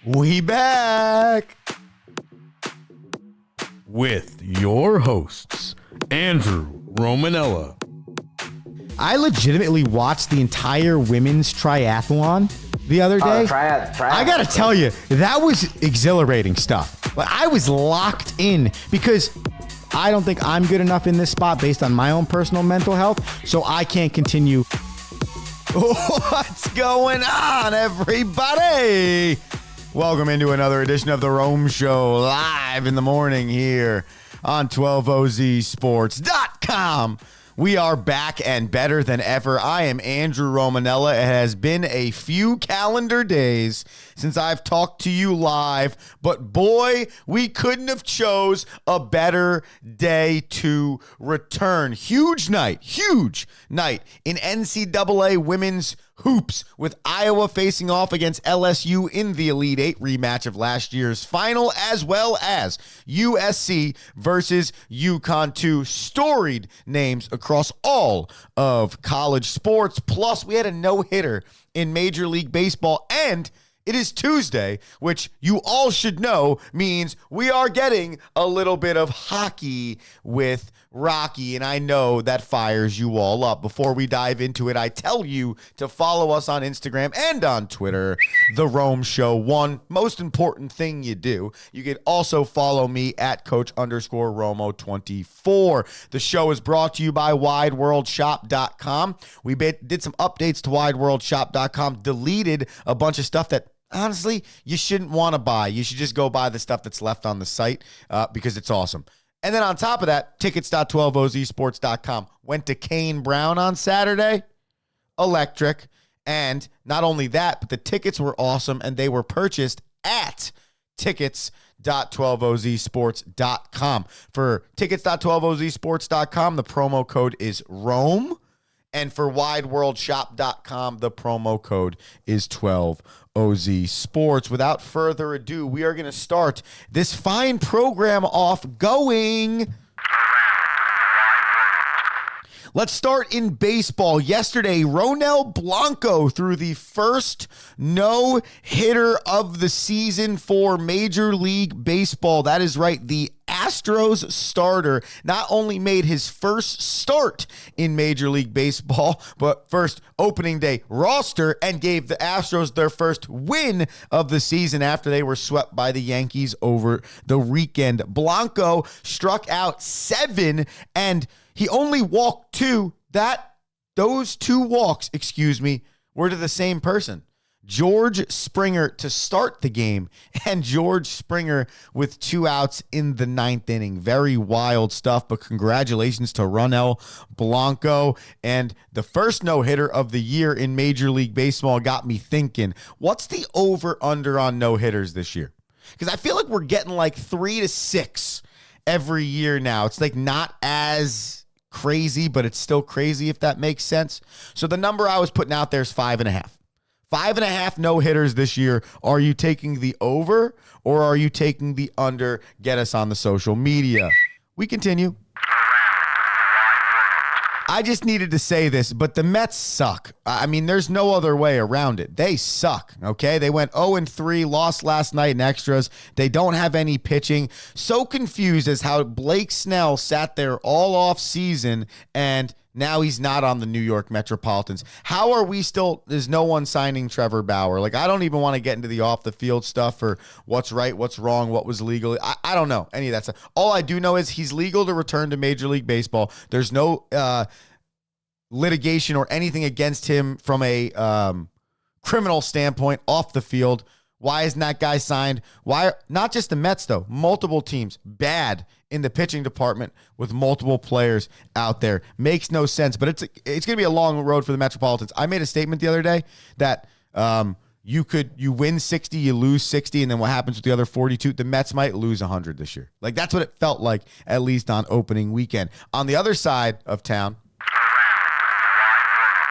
We back with your hosts, Andrew Romanella. I legitimately watched the entire women's triathlon the other day. I gotta tell you, that was exhilarating stuff. Like, I was locked in because I don't think I'm good enough in this spot based on my own personal mental health, so I can't continue. What's going on, everybody? Welcome into another edition of The Rome Show, live in the morning here on 12OZsports.com. We are back and better than ever. I am Andrew Romanella. It has been a few calendar days since I've talked to you live, but boy, we couldn't have chose a better day to return. Huge night in NCAA women's hoops with Iowa facing off against LSU in the Elite Eight rematch of last year's final, as well as USC versus UConn, two storied names across all of college sports. Plus, we had a no-hitter in Major League Baseball, and it is Tuesday, which you all should know means we are getting a little bit of hockey with Rocky, and I know that fires you all up. Before we dive into it, I tell you to follow us on Instagram and on Twitter, The Rome Show 1. Most important thing you do. You can also follow me at Coach_Romo24. The show is brought to you by WideWorldShop.com. We did some updates to WideWorldShop.com, deleted a bunch of stuff that honestly you shouldn't want to buy. You should just go buy the stuff that's left on the site because it's awesome. And then on top of that, tickets.12ozsports.com. Went to Kane Brown on Saturday. Electric. And not only that, but the tickets were awesome, and they were purchased at tickets.12ozsports.com. For tickets.12ozsports.com, the promo code is ROME. And for wideworldshop.com, the promo code is 12OZ Sports. Without further ado, we are going to start this fine program off going. Let's start in baseball. Yesterday, Ronel Blanco threw the first no-hitter of the season for Major League Baseball. That is right, the Astros starter not only made his first start in Major League Baseball, but first opening day roster, and gave the Astros their first win of the season after they were swept by the Yankees over the weekend. Blanco struck out 7, and he only walked 2. Those 2 walks, were to the same person. George Springer to start the game, and George Springer with 2 outs in the 9th inning. Very wild stuff, but congratulations to Ronel Blanco. And the first no-hitter of the year in Major League Baseball got me thinking, what's the over-under on no-hitters this year? Because I feel like we're getting like 3 to 6 every year now. It's like not as crazy, but it's still crazy, if that makes sense. So the number I was putting out there is 5.5. 5.5 no-hitters this year. Are you taking the over or are you taking the under? Get us on the social media. We continue. I just needed to say this, but the Mets suck. I mean, there's no other way around it. They suck, okay? They went 0-3, lost last night in extras. They don't have any pitching. So confused as how Blake Snell sat there all off season and now he's not on the New York Metropolitans. How are we still, there's no one signing Trevor Bauer? Like, I don't even want to get into the off-the-field stuff or what's right, what's wrong, what was legal. I don't know any of that stuff. All I do know is he's legal to return to Major League Baseball. There's no litigation or anything against him from a criminal standpoint off the field. Why isn't that guy signed? Why not just the Mets, though? Multiple teams bad in the pitching department with multiple players out there. Makes no sense, but it's going to be a long road for the Metropolitans. I made a statement the other day that you win 60, you lose 60, and then what happens with the other 42? The Mets might lose 100 this year. Like, that's what it felt like, at least on opening weekend. On the other side of town,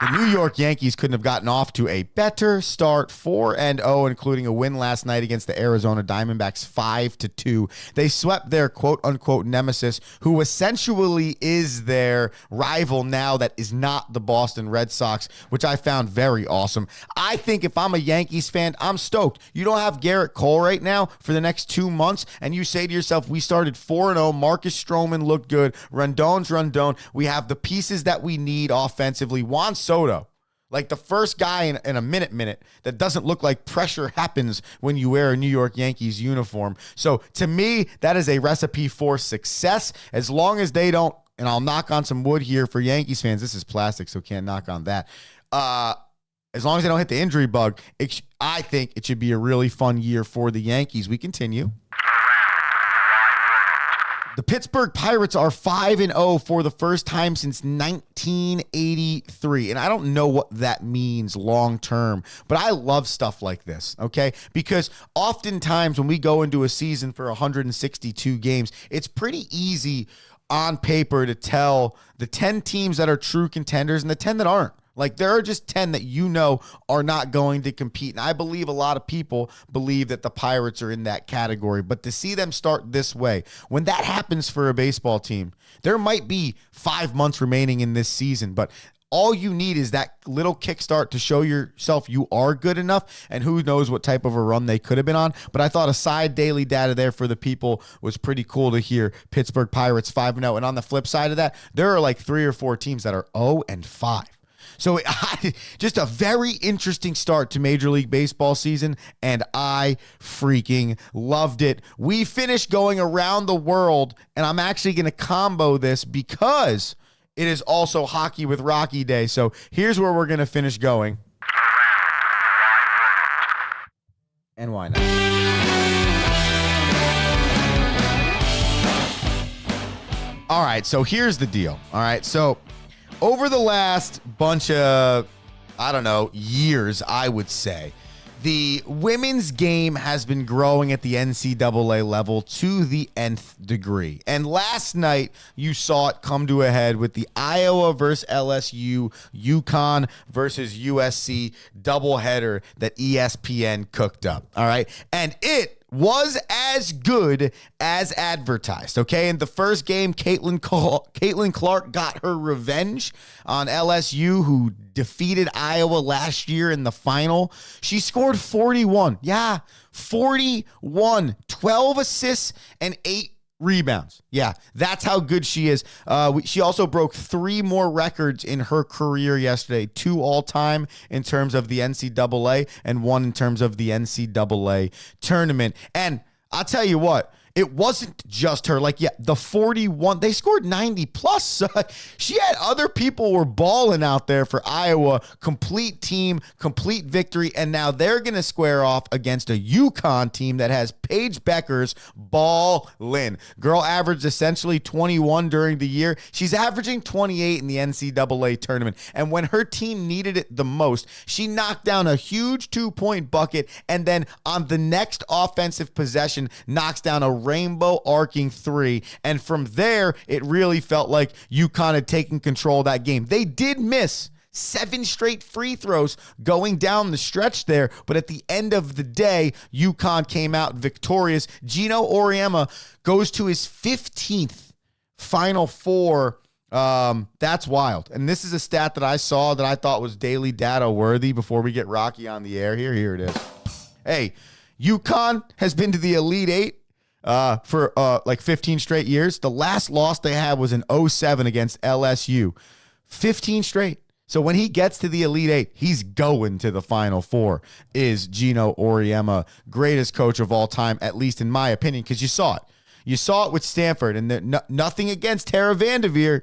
The New York Yankees couldn't have gotten off to a better start, 4-0, including a win last night against the Arizona Diamondbacks 5-2. They swept their quote-unquote nemesis, who essentially is their rival now that is not the Boston Red Sox, which I found very awesome. I think if I'm a Yankees fan, I'm stoked. You don't have Garrett Cole right now for the next 2 months, and you say to yourself, we started 4-0, Marcus Stroman looked good, Rondon's Rondon. We have the pieces that we need offensively. Juan Soto, like the first guy in a minute that doesn't look like pressure happens when you wear a New York Yankees uniform. So to me, that is a recipe for success. As long as they don't, and I'll knock on some wood here for Yankees fans. This is plastic, so can't knock on that. As long as they don't hit the injury bug, I think it should be a really fun year for the Yankees. We continue. The Pittsburgh Pirates are 5-0 for the first time since 1983. And I don't know what that means long term, but I love stuff like this, okay? Because oftentimes when we go into a season for 162 games, it's pretty easy on paper to tell the 10 teams that are true contenders and the 10 that aren't. Like, there are just 10 that you know are not going to compete. And I believe a lot of people believe that the Pirates are in that category. But to see them start this way, when that happens for a baseball team, there might be 5 months remaining in this season. But all you need is that little kickstart to show yourself you are good enough. And who knows what type of a run they could have been on. But I thought a side daily data there for the people was pretty cool to hear. Pittsburgh Pirates 5-0. And on the flip side of that, there are like 3 or 4 teams that are 0-5. So just a very interesting start to Major League Baseball season, and I freaking loved it. We finished going around the world, and I'm actually going to combo this because it is also Hockey with Rocky Day. So here's where we're going to finish going. And why not? All right, so here's the deal. All right, so over the last bunch of, years, I would say, the women's game has been growing at the NCAA level to the nth degree. And last night, you saw it come to a head with the Iowa versus LSU, UConn versus USC doubleheader that ESPN cooked up. All right. And it was as good as advertised, okay? In the first game, Caitlin Clark got her revenge on LSU, who defeated Iowa last year in the final. She scored 41. Yeah, 41. 12 assists and 8 rebounds. Yeah, that's how good she is. She also broke 3 more records in her career yesterday, 2 all-time in terms of the NCAA and 1 in terms of the NCAA tournament. And I'll tell you what, it wasn't just her. Like, yeah, the 41, they scored 90 plus. So she had other people were balling out there for Iowa. Complete team, complete victory. And now they're going to square off against a UConn team that has Paige Beckers ballin'. Girl averaged essentially 21 during the year. She's averaging 28 in the NCAA tournament. And when her team needed it the most, she knocked down a huge 2-point bucket. And then on the next offensive possession, knocks down a rainbow arcing 3. And from there, it really felt like UConn had taken control of that game. They did miss 7 straight free throws going down the stretch there, but at the end of the day, UConn came out victorious. Gino Auriemma goes to his 15th Final Four. That's wild. And this is a stat that I saw that I thought was daily data worthy before we get Rocky on the air here. Here it is. Hey, UConn has been to the Elite Eight for like 15 straight years. The last loss they had was in 2007 against LSU. 15 straight. So when he gets to the Elite Eight, he's going to the Final Four, is Gino Auriemma, greatest coach of all time, at least in my opinion, because you saw it. You saw it with Stanford, and nothing against Tara Vanderveer.